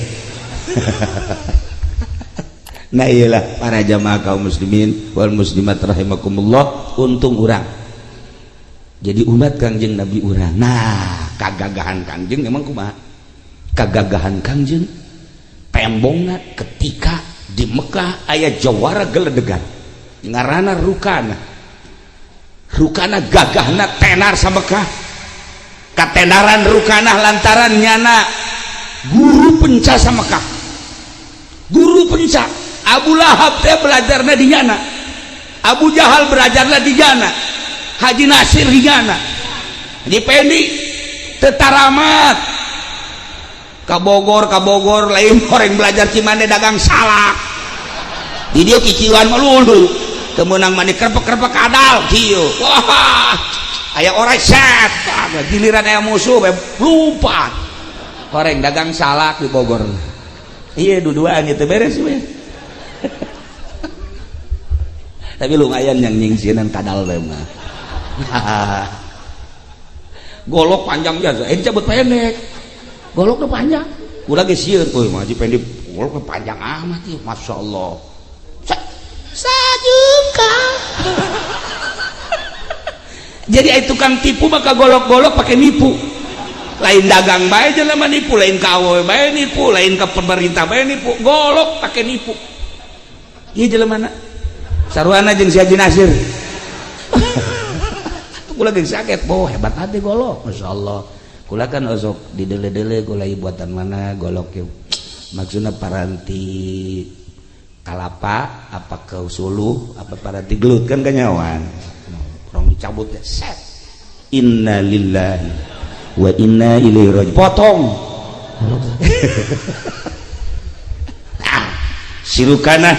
nah iyalah para jamaah kaum muslimin wal muslimat rahimakumullah untung urang jadi umat Kangjeng Nabi urang nah kagagahan Kangjeng emang kumaha kagagahan Kangjeng tembongna ketika di Mekah aya jawara geledegan ngaranna Rukana gagahna tenar sa Mekah katenaran Rukana lantaran nyana guru penca sa Mekah guru penca Abu Lahab teh belajarna di nyana Abu Jahal belajarna di nyana Haji Nasir hingana Haji Pendi tetaramat ka Bogor lain orang belajar cimande dagang salak di dia kiciwan melulu kemenang mani kerpek kadal kieu wah aya orang set giliran aya musuh lupa orang dagang salak di Bogor iya duduan itu beres we tapi lumayan yang nyingsinan kadal teh mah golok panjang biasa cabut pendek golok tuh panjang udah geus sieun euy mah Haji Pendi panjang amat ya, masya Allah. Sajuka. Jadi itu tukang tipu maka golok-golok pakai nipu. Lain dagang bae jelema nipu, lain ka awewe bae nipu, lain ka pemerintah bae nipu, golok pakai nipu. Ieu jelemana. Saruana jeung si Haji Nasir. Kula geus sakit, hebat hati golok, masyaallah. Kula kan osok didele-dele kula buatan mana golok yuk. Maksudnya paranti kalapa apa ke suluh apa paranti gelut kan kanyawan. Rong dicabut ya set. Inna lillahi wa inna ilaihi raji'un. Potong. Nah, sirukana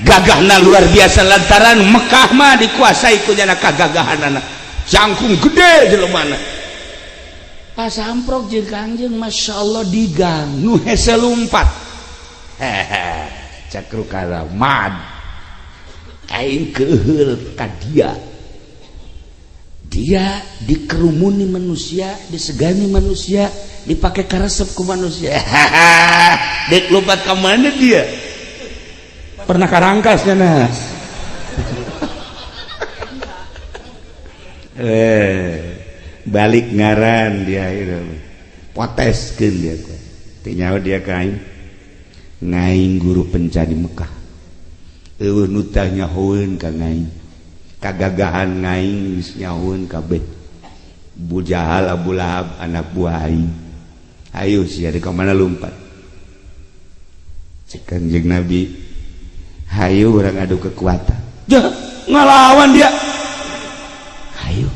gagahna luar biasa lantaran Mekah mah dikuasai ku jana kagagahanana. Jangkung gede jelemana. Pas amprok jeung Kangjeng masyaallah digang nu hese lumpat. Cakru karamad. Aing keheul ka dia. Dia dikerumuni manusia, disegani manusia, dipakai karesep ku manusia. Dek lompat ke mana dia? Pernah karangkasnya nas. Balik ngaran dia itu. Poteskeun dia. Tinyawa dia kain. Ngaing guru pencari Mekah. Eueuh nu tah nyahoeun ka ngaing. Kagagahan ngaing geus nyahoeun kabeh. Bu Jahal, Abu Lahab anak buah aing. Ayo sia di ka mana lompat. Cek Kangjeng Nabi, hayu urang adu kekuatan. Jah, ngalawan dia. Hayu.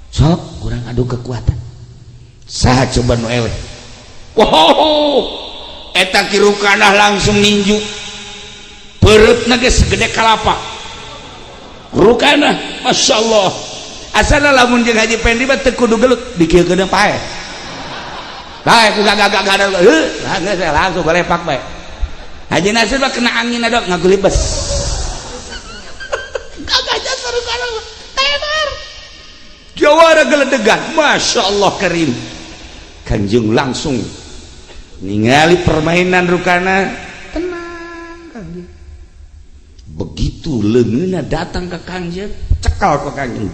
Sok urang adu kekuatan. Saha coba nu eleh. Wow. Eta kirukana langsung ninju. Pereutna geus segede kalapa. Rukana, masya Allah. Asal lamun jeung Haji Pendi mah teu kudu gelut, dikieun pae. Bae ku gagak langsung balepak bae. Haji Nasir mah kena angin ada ngagulibes. Gagahnya sarukana tenar. Jawara geledegan, masya Allah karim. Kanjeng langsung ningali permainan rukana tenang Kanjeng. Begitu leungeunna datang ke Kanjeng, cekal ke Kanjeng.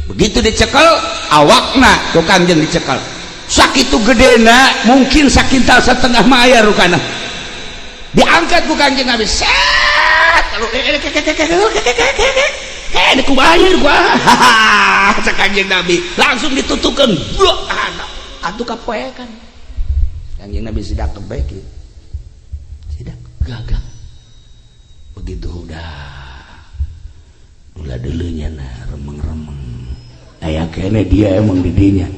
Begitu dicekal, awakna ke Kanjeng dicekal. Sakitu gedena, mungkin sakintal setengah maya rukana. Diangkat ku Kanjeng Nabi. Set, dikubahin gua. Cek Kanjeng Nabi, langsung ditutukeun. Atuh kapoekan. Kanjeng Nabi sidak kebaik. Sidak gagah. Begitu udah ulah dulunya remeng-remeng aya kene dia emang didinya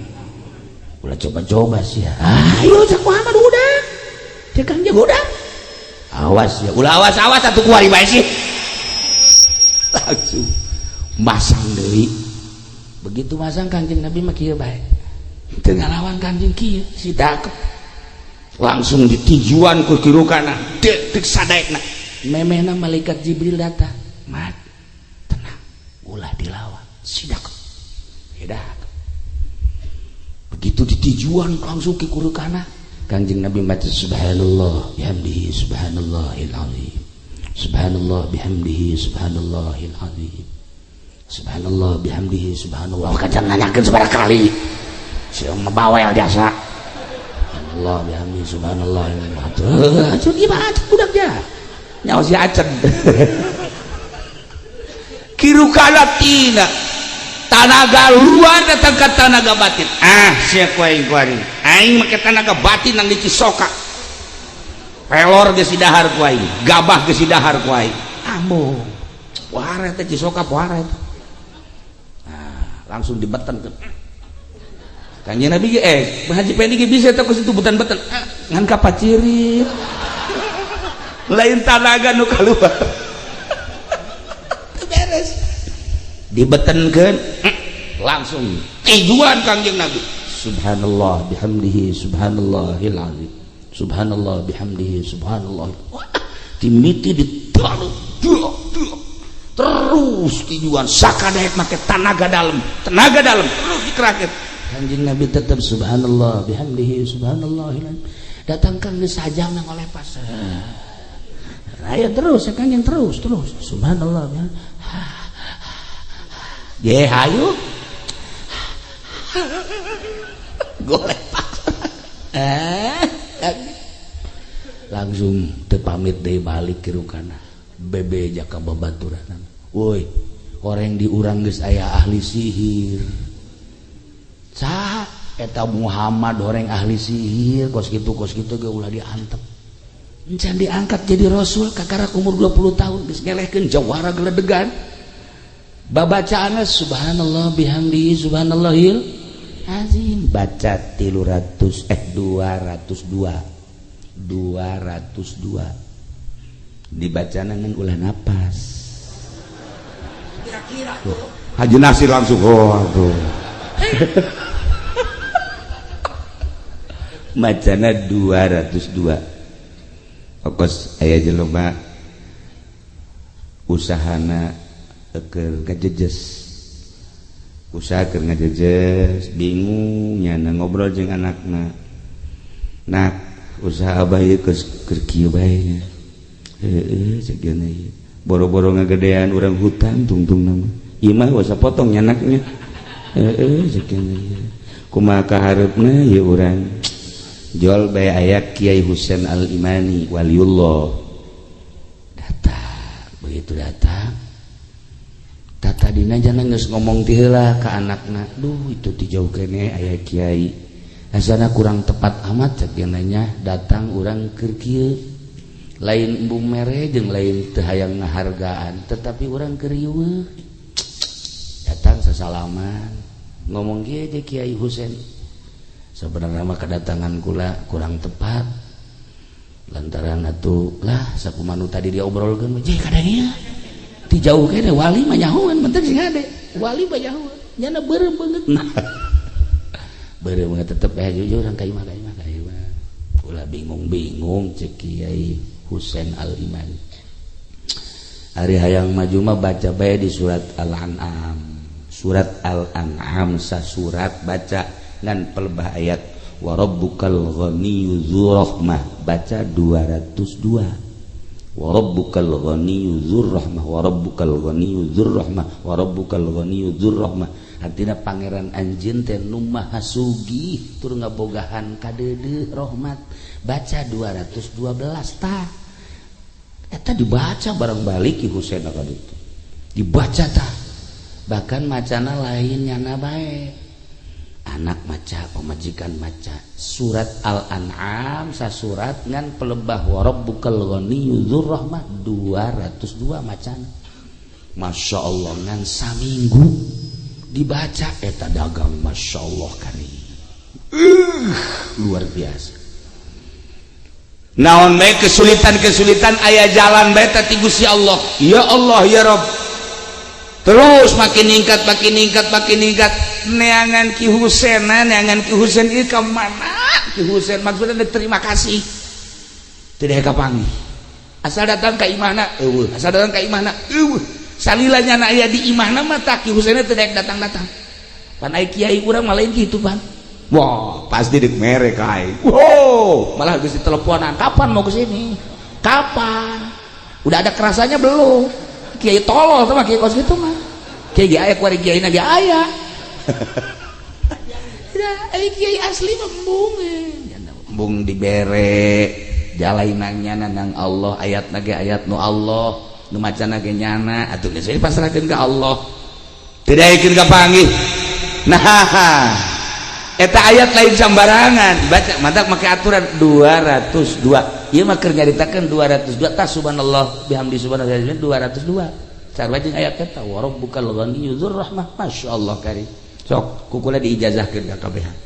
ulah coba-coba sih ya. Ayo cak Muhammad udah cek Kangjeng udah awas ya ulah awas atuh kuari bae sih langsung masang deui begitu masang Kanjeng Nabi mah kieu bae teu ngalawan Kanjeng kieu sidak langsung ditijuan ku kirukana deuk sadaekna. Memehna malaikat Jibril datang. Mat, tenang, ulah dilawan. Sidak, edak. Begitu ditijuan langsung ke kurukana. Kanjeng Nabi baca subhanallah bihamdihi subhanallahil azim. Subhanallah bihamdihi subhanallahil azim. Subhanallah bihamdihi subhanallah. Kacan nanyakeun sabaraha kali. Sieu mabawel jasa. Subhanallah bihamdihi subhanallahil azim. Acan gimana budak dia? Nyawa si Acen kirukana tina tanaga luar datang ke tanaga batin siap aing kuari aing make tanaga batin nang dicisoka pelor geus dahar ku aing gabah geus dahar ku aing ambo poare teh cisoka poare langsung dibeten Kanjeng Nabi Haji Pendi bisa teh ku situ beten-beten ngan kapacirit lain tanaga nu kaluar beres dibetenkeun langsung tijuan Kanjeng Nabi subhanallah bihamdihi subhanallahil azim subhanallah bihamdihi subhanallah dimiti ditaruh terus tijuan sakadaek make tenaga dalam terus dikerahkeun Kanjeng Nabi tetap subhanallah bihamdihi subhanallahil azim datangkan geus sajam nang oleh pas. Ayo terus, yang terus. Subhanallah. Ye hayu. Golek pas. Langsung teu pamit deui balik ke rukana. Bebe jaka babaturan. Woi, orang di urang geus aya ahli sihir. Cah eta Muhammad orang ahli sihir, kos kitu ge ulah diantep. Encan diangkat jadi rasul kakarak umur 20 tahun geus ngelehkeun jawara geledegan. Babacaanna subhanallah bihamdihi subhanallahil azim. Baca 202 dibacana ngan ulah napas kira-kira tuh Haji Nasir langsung aduh macana 202 okos aya jelema usahana keur ngajejes usaha keur ngajejes bingung nyana ngobrol jeung anakna nak usaha abah ieu keur kieu bae cegana ieu boro-boro ngagedean urang hutan tungtung nama ieu mah wasa potong nyanaknya cegana ieu kumaha kahareupna ieu urang jual bae aya Kiai Husain Al-Imani waliullah datang begitu datang tata dina jana geus ngomong ti heula ka anakna duh itu ti jauh kene aya kiai asana kurang tepat amat cegana nya datang urang keur kieu lain embung mere jeung lain teu hayang ngahargaan tetapi urang keur riweuh datang sasalaman ngomong kieu teh Kiai Husain sebenarnya mah kedatangan kula kurang tepat lantaran atuh lah sakumaha nu tadi diobrolkeun jeung kadania ti jauh kene wali mah nyahoan penting sing ade wali mah nyahoan nyana beureum beungeut beureum beungeut tetep jujur urang ka imah ulah bingung cek Kiai Husain Al-Imani hari hayang maju mah baca bae di surat Al-An'am sasurat baca ngan pelebah ayat wa rabbukal ghaniyyu dzur rahmah baca 202 wa rabbukal ghaniyyu dzur rahmah wa rabbukal ghaniyyu dzur rahmah wa rabbukal ghaniyyu dzur rahmah artina pangeran anjeun teh nu maha sugih tur ngabogahan kadeudeuh rahmat baca 212 tah eta dibaca bareng balik Ki Husain ka ditu dibaca tah bahkan macana lain nyana bae anak maca pamajikan maca surat Al-An'am sasurat ngan pelebah wa rabbukal ghaniyyu dzur rahmah 202 macana Masya Allah ngan saminggu dibaca eta dagang Masya Allah kali luar biasa naon bae kesulitan aya jalan bae ti Gusti Allah ya Allah ya Rabb terus makin ningkat neangan Ki Husain ieu ka mana Ki Husain maksudna terima kasih teu daya kapanggih asal datang ka imahna eueuh salila nyana aya di imahna mah tak Ki Husain teu daya datang pan aya kiai urang mah lain kitu pan wah pasti dek mere kai wow malah geus diteleponan kapan mau ke sini kapan udah ada kerasanya belum kiai tolol sama kiai kos gitu mah kiai aya kuari kiai na ge aya kiai asli mah embung dibere jalainannya nang Allah ayatna ge ayat nu Allah nu macana ge nyana atuh geus dipasrahkeun ka Allah teu daekeun ka panggih nah eta ayat lain sambarangan baca mantap make aturan 202 ieu mah keur nyaritakeun 202 tah subhanallah bihamdi subhanallah 202 sarua jeung ayat eta wa rabbukal ghaniyyu dzur rahmah masyaallah karim sok kukula diijazahkeun ka kabehan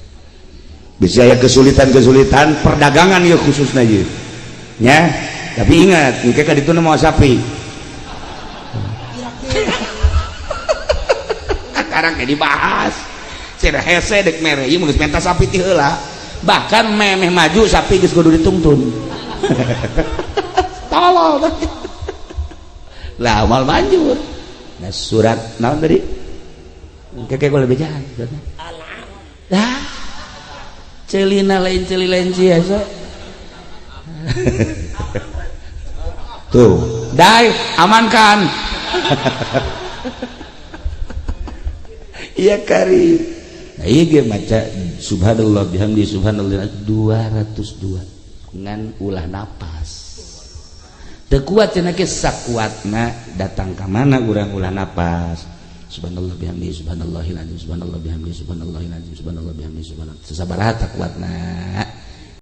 bisa aya kesulitan perdagangan ieu khususna ieu nya tapi ingat engke ka ditu mah sapi akarang dibahas cenah hese dek mere ieu geus menta sapi ti heula bahkan memeh maju sapi geus kudu dituntun tolol lah mal manjur nah surat naon tadi keke gua lebih jahan dah celina lain celi lain sia tuh dai amankan. Iya kari nah iya maca subhanallah bihamdi subhanallah 202 ngan ulah napas teu kuat cenah ge sakuatna datang ka mana urang ulah napas subhanallah bihamdi subhanallahil azim subhanallah bihamdi subhanallahil azim subhanallah bihamdi subhanallah sabaraha tak kuatna